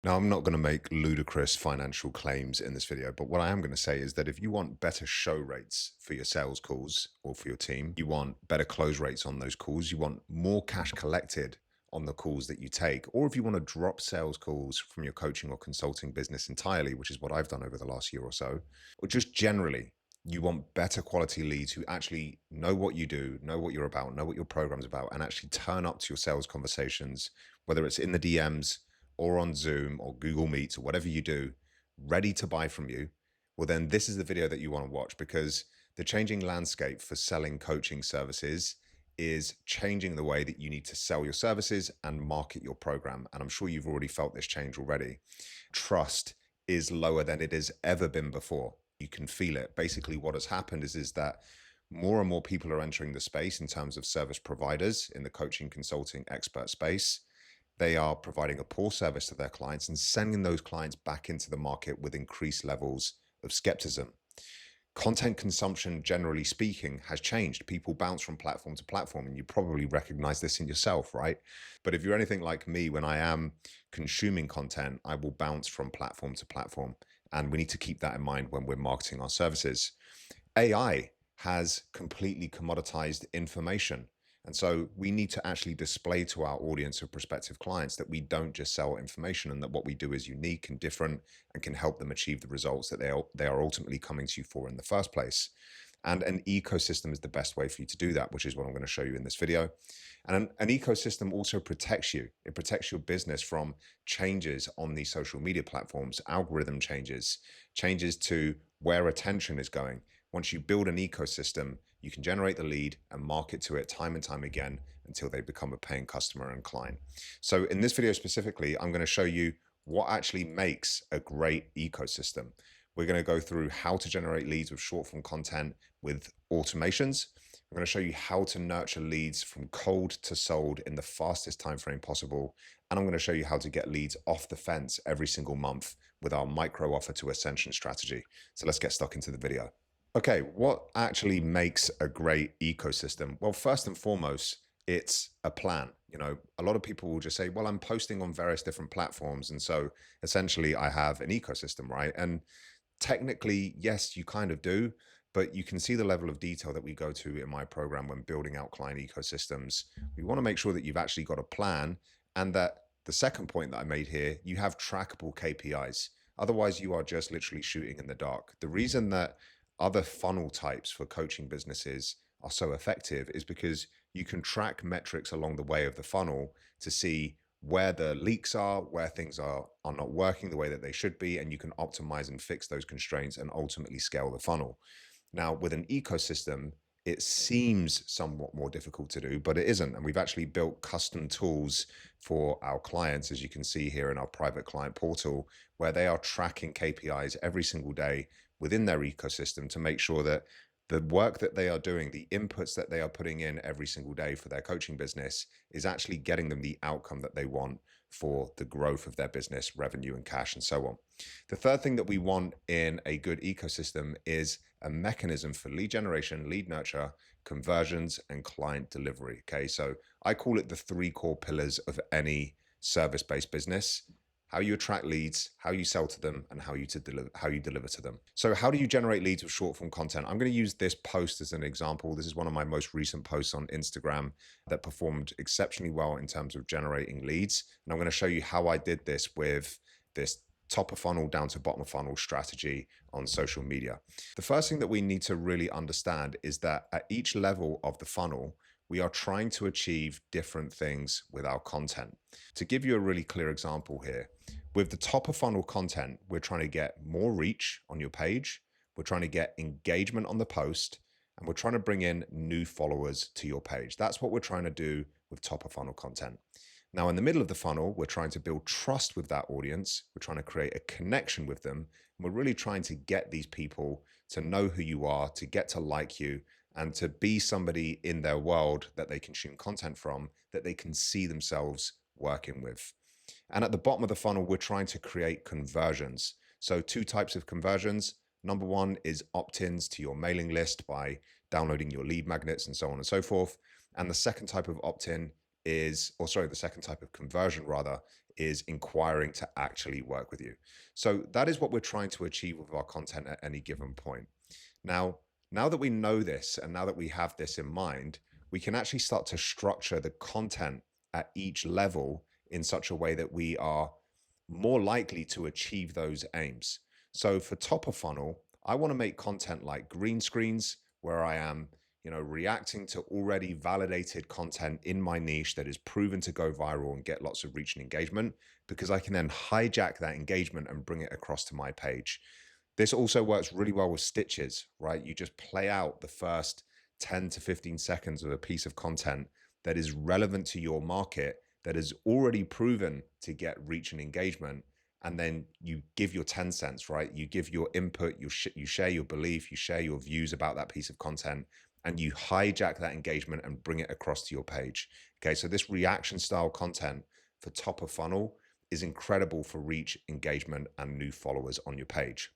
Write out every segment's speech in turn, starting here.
Now, I'm not going to make ludicrous financial claims in this video, but what I am going to say is that if you want better show rates for your sales calls or for your team, you want better close rates on those calls, you want more cash collected on the calls that you take, or if you want to drop sales calls from your coaching or consulting business entirely, which is what I've done over the last year or so, or just generally, you want better quality leads who actually know what you do, know what you're about, know what your program's about, and actually turn up to your sales conversations, whether it's in the DMs or on Zoom or Google Meets or whatever you do, ready to buy from you, well, then this is the video that you want to watch, because the changing landscape for selling coaching services is changing the way that you need to sell your services and market your program. And I'm sure you've already felt this change already. Trust is lower than it has ever been before. You can feel it. Basically, what has happened is that more and more people are entering the space in terms of service providers in the coaching, consulting, expert space. They are providing a poor service to their clients and sending those clients back into the market with increased levels of skepticism. Content consumption, generally speaking, has changed. People bounce from platform to platform, and you probably recognize this in yourself, right? But if you're anything like me, when I am consuming content, I will bounce from platform to platform. And we need to keep that in mind when we're marketing our services. AI has completely commoditized information. And so we need to actually display to our audience of prospective clients that we don't just sell information, and that what we do is unique and different and can help them achieve the results that they are ultimately coming to you for in the first place. And an ecosystem is the best way for you to do that, which is what I'm going to show you in this video. And an ecosystem also protects you. It protects your business from changes on these social media platforms, algorithm changes, changes to where attention is going. Once you build an ecosystem, you can generate the lead and market to it time and time again until they become a paying customer and client. So in this video specifically, I'm going to show you what actually makes a great ecosystem. We're going to go through how to generate leads with short form content with automations. I'm going to show you how to nurture leads from cold to sold in the fastest time frame possible. And I'm going to show you how to get leads off the fence every single month with our micro offer to ascension strategy. So let's get stuck into the video. Okay, what actually makes a great ecosystem? Well, first and foremost, it's a plan. A lot of people will just say, well, I'm posting on various different platforms. And so essentially I have an ecosystem, right? And technically, yes, you kind of do, but you can see the level of detail that we go to in my program when building out client ecosystems. We want to make sure that you've actually got a plan, and that the second point that I made here, you have trackable KPIs. Otherwise, you are just literally shooting in the dark. The reason that other funnel types for coaching businesses are so effective is because you can track metrics along the way of the funnel to see where the leaks are, where things are not working the way that they should be, and you can optimize and fix those constraints and ultimately scale the funnel. Now, with an ecosystem, it seems somewhat more difficult to do, but it isn't. And we've actually built custom tools for our clients, as you can see here in our private client portal, where they are tracking KPIs every single day within their ecosystem to make sure that the work that they are doing, the inputs that they are putting in every single day for their coaching business, is actually getting them the outcome that they want for the growth of their business, revenue and cash, and so on. The third thing that we want in a good ecosystem is a mechanism for lead generation, lead nurture, conversions, and client delivery. Okay, so I call it the three core pillars of any service-based business: how you attract leads, how you sell to them, and how you deliver to them. So how do you generate leads with short form content? I'm going to use this post as an example. This is one of my most recent posts on Instagram that performed exceptionally well in terms of generating leads. And I'm going to show you how I did this with this top of funnel down to bottom of funnel strategy on social media. The first thing that we need to really understand is that at each level of the funnel, we are trying to achieve different things with our content. To give you a really clear example here, with the top of funnel content, we're trying to get more reach on your page, we're trying to get engagement on the post, and we're trying to bring in new followers to your page. That's what we're trying to do with top of funnel content. Now, in the middle of the funnel, we're trying to build trust with that audience. We're trying to create a connection with them. And we're really trying to get these people to know who you are, to get to like you, and to be somebody in their world that they consume content from, that they can see themselves working with. And at the bottom of the funnel, we're trying to create conversions. So two types of conversions. Number one is opt-ins to your mailing list by downloading your lead magnets and so on and so forth. And the second type of opt-in is, or sorry, the second type of conversion rather, is inquiring to actually work with you. So that is what we're trying to achieve with our content at any given point. Now, now that we know this and now that we have this in mind, we can actually start to structure the content at each level in such a way that we are more likely to achieve those aims. So for top of funnel, I want to make content like green screens where I am, reacting to already validated content in my niche that is proven to go viral and get lots of reach and engagement, because I can then hijack that engagement and bring it across to my page. This also works really well with stitches, right? You just play out the first 10 to 15 seconds of a piece of content that is relevant to your market, that is already proven to get reach and engagement. And then you give your 10 cents, right? You give your input, you share your belief, you share your views about that piece of content, and you hijack that engagement and bring it across to your page. Okay, so this reaction style content for top of funnel is incredible for reach, engagement, and new followers on your page.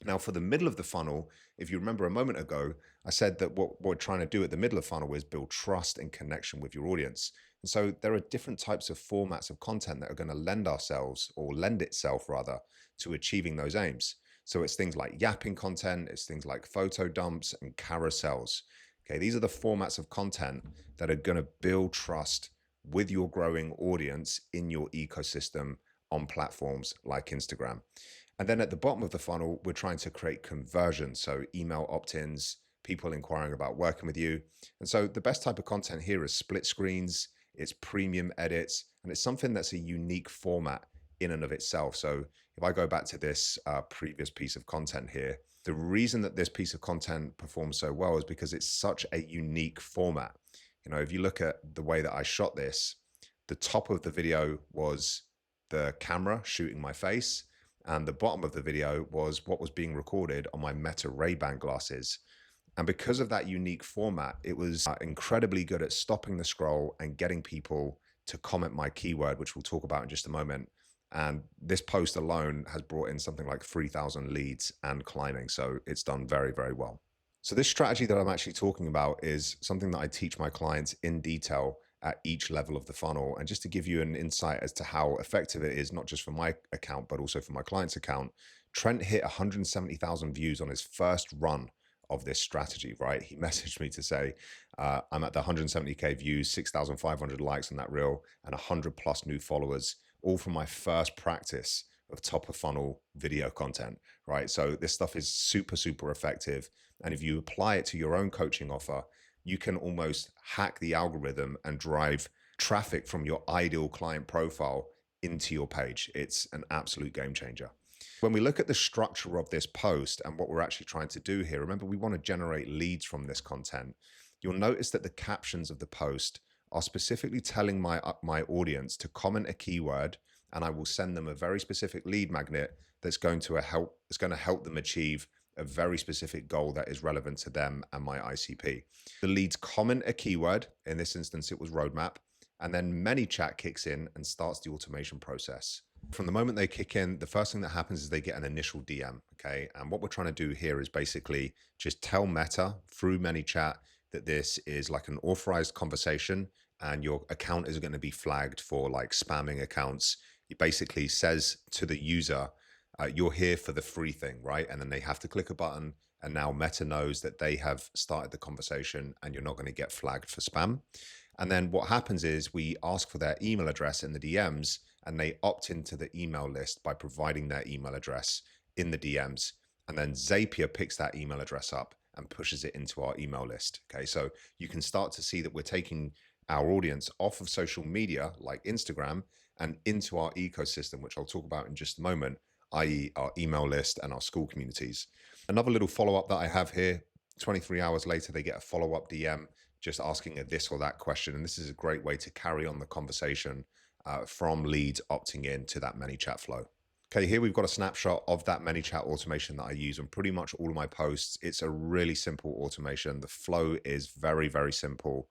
Now, for the middle of the funnel, if you remember a moment ago, I said that what we're trying to do at the middle of the funnel is build trust and connection with your audience. And so there are different types of formats of content that are going to lend itself rather to achieving those aims. So it's things like yapping content, it's things like photo dumps and carousels. Okay, these are the formats of content that are going to build trust with your growing audience in your ecosystem on platforms like Instagram. And then at the bottom of the funnel, we're trying to create conversion. So email opt-ins, people inquiring about working with you. And so the best type of content here is split screens, it's premium edits, and it's something that's a unique format in and of itself. So if I go back to this previous piece of content here, the reason that this piece of content performs so well is because it's such a unique format. If you look at the way that I shot this, the top of the video was the camera shooting my face, and the bottom of the video was what was being recorded on my Meta Ray-Ban glasses. And because of that unique format, it was incredibly good at stopping the scroll and getting people to comment my keyword, which we'll talk about in just a moment. And this post alone has brought in something like 3,000 leads and climbing. So it's done very, very well. So this strategy that I'm actually talking about is something that I teach my clients in detail at each level of the funnel. And just to give you an insight as to how effective it is, not just for my account, but also for my client's account, Trent hit 170,000 views on his first run of this strategy, right? He messaged me to say, I'm at the 170K views, 6,500 likes on that reel, and 100 plus new followers, all from my first practice of top of funnel video content, right? So this stuff is super, super effective. And if you apply it to your own coaching offer, you can almost hack the algorithm and drive traffic from your ideal client profile into your page. It's an absolute game changer. When we look at the structure of this post and what we're actually trying to do here, remember, we want to generate leads from this content. You'll notice that the captions of the post are specifically telling my audience to comment a keyword, and I will send them a very specific lead magnet that's going to help them achieve a very specific goal that is relevant to them and my ICP. The leads comment a keyword, in this instance it was roadmap, and then ManyChat kicks in and starts the automation process. From the moment they kick in, the first thing that happens is they get an initial DM, okay? And what we're trying to do here is basically just tell Meta through ManyChat that this is like an authorized conversation and your account is going to be flagged for like spamming accounts. It basically says to the user, you're here for the free thing, right? And then they have to click a button, and now Meta knows that they have started the conversation and you're not going to get flagged for spam. And then what happens is we ask for their email address in the DMs, and they opt into the email list by providing their email address in the DMs. And then Zapier picks that email address up and pushes it into our email list. Okay, so you can start to see that we're taking our audience off of social media like Instagram and into our ecosystem, which I'll talk about in just a moment, i.e. our email list and our school communities. Another little follow-up that I have here, 23 hours later, they get a follow-up DM just asking a this or that question. And this is a great way to carry on the conversation from leads opting in to that ManyChat flow. Okay, here we've got a snapshot of that ManyChat automation that I use on pretty much all of my posts. It's a really simple automation. The flow is very, very simple.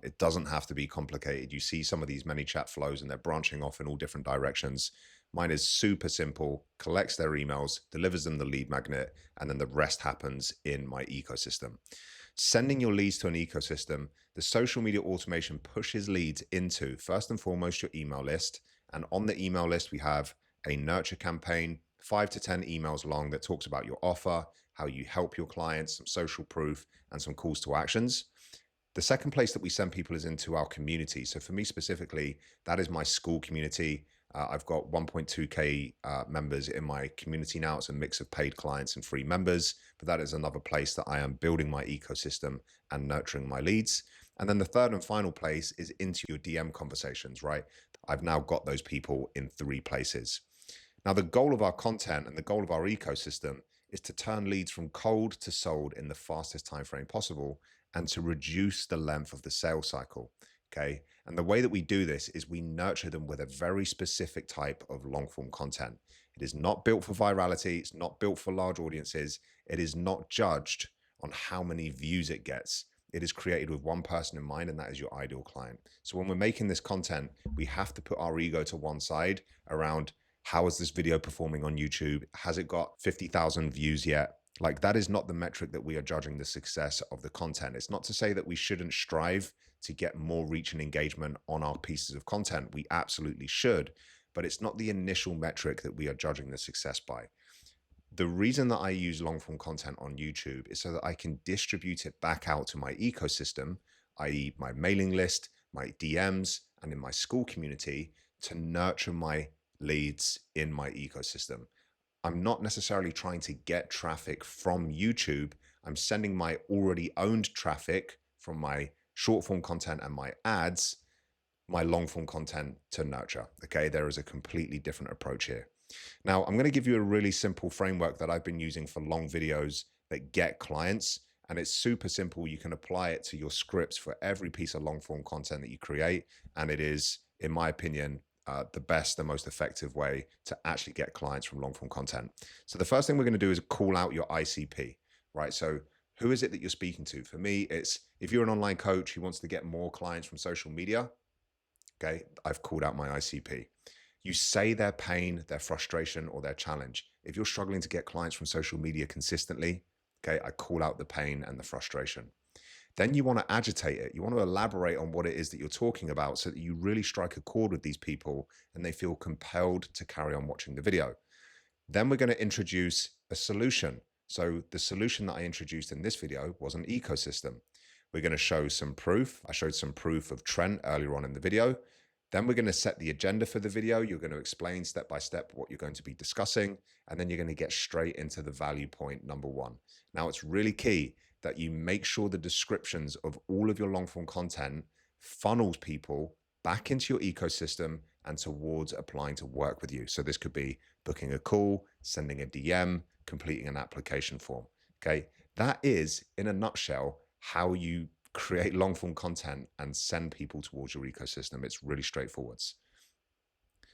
It doesn't have to be complicated. You see some of these ManyChat flows and they're branching off in all different directions. Mine is super simple, collects their emails, delivers them the lead magnet, and then the rest happens in my ecosystem. Sending your leads to an ecosystem, the social media automation pushes leads into, first and foremost, your email list. And on the email list, we have a nurture campaign, 5 to 10 emails long, that talks about your offer, how you help your clients, some social proof, and some calls to actions. The second place that we send people is into our community. So for me specifically, that is my school community. I've got 1.2K members in my community now. It's a mix of paid clients and free members, but that is another place that I am building my ecosystem and nurturing my leads. And then the third and final place is into your DM conversations, right? I've now got those people in 3 places. Now, the goal of our content and the goal of our ecosystem is to turn leads from cold to sold in the fastest time frame possible and to reduce the length of the sales cycle. Okay. And the way that we do this is we nurture them with a very specific type of long form content. It is not built for virality. It's not built for large audiences. It is not judged on how many views it gets. It is created with one person in mind, and that is your ideal client. So when we're making this content, we have to put our ego to one side around, how is this video performing on YouTube? Has it got 50,000 views yet? Like, that is not the metric that we are judging the success of the content. It's not to say that we shouldn't strive to get more reach and engagement on our pieces of content. We absolutely should, but it's not the initial metric that we are judging the success by. The reason that I use long form content on YouTube is so that I can distribute it back out to my ecosystem, i.e. my mailing list, my DMs, and in my school community, to nurture my leads in my ecosystem. I'm not necessarily trying to get traffic from YouTube. I'm sending my already owned traffic from my short form content and my ads, my long form content to nurture. Okay, there is a completely different approach here. Now, I'm going to give you a really simple framework that I've been using for long videos that get clients, and it's super simple. You can apply it to your scripts for every piece of long form content that you create, and it is, in my opinion, the best, the most effective way to actually get clients from long form content. So the first thing we're going to do is call out your ICP, right? So who is it that you're speaking to? For me, it's, if you're an online coach who wants to get more clients from social media, okay, I've called out my ICP. You say their pain, their frustration, or their challenge. If you're struggling to get clients from social media consistently, okay, I call out the pain and the frustration. Then you want to agitate it. You want to elaborate on what it is that you're talking about so that you really strike a chord with these people and they feel compelled to carry on watching the video. Then we're going to introduce a solution. So the solution that I introduced in this video was an ecosystem. We're going to show some proof. I showed some proof of Trent earlier on in the video. Then we're going to set the agenda for the video. You're going to explain step by step what you're going to be discussing, and then you're going to get straight into the value point number 1. Now, it's really key that you make sure the descriptions of all of your long form content funnels people back into your ecosystem and towards applying to work with you. So this could be booking a call, sending a DM, completing an application form. Okay. That is, in a nutshell, how you create long form content and send people towards your ecosystem. It's really straightforward.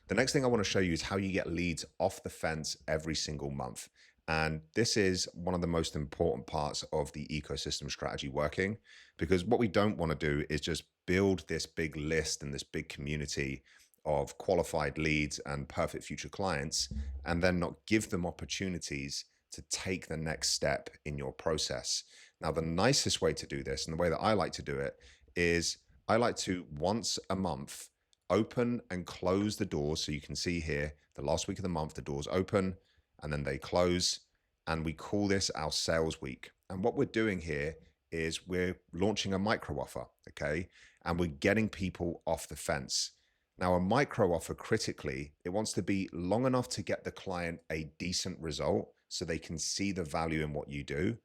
The next thing I want to show you is how you get leads off the fence every single month. And this is one of the most important parts of the ecosystem strategy working, because what we don't want to do is just build this big list and this big community of qualified leads and perfect future clients and then not give them opportunities to take the next step in your process. Now, the nicest way to do this, and the way that I like to do it, is I like to once a month open and close the doors. So you can see here, the last week of the month, the doors open and then they close. And we call this our sales week. And what we're doing here is we're launching a micro offer, okay? And we're getting people off the fence. Now, a micro offer, critically, it wants to be long enough to get the client a decent result so they can see the value in what you do,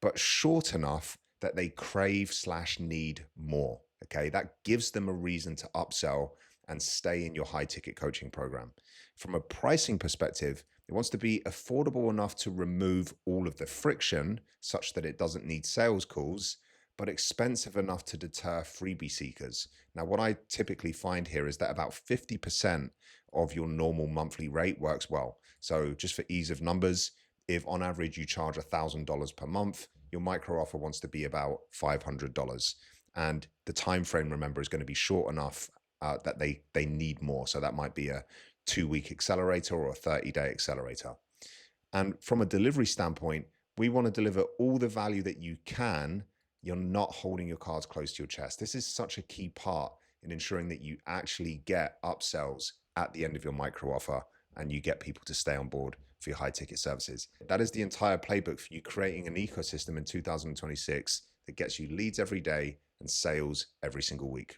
but short enough that they crave/need more, okay? That gives them a reason to upsell and stay in your high ticket coaching program. From a pricing perspective, it wants to be affordable enough to remove all of the friction such that it doesn't need sales calls, but expensive enough to deter freebie seekers. Now, what I typically find here is that about 50% of your normal monthly rate works well. So just for ease of numbers, if on average you charge $1,000 per month, your micro offer wants to be about $500. And the time frame, remember, is going to be short enough that they need more. So that might be a 2-week accelerator or a 30-day accelerator. And from a delivery standpoint, we want to deliver all the value that you can you're not holding your cards close to your chest. This is such a key part in ensuring that you actually get upsells at the end of your micro offer and you get people to stay on board for your high ticket services. That is the entire playbook for you creating an ecosystem in 2026 that gets you leads every day and sales every single week.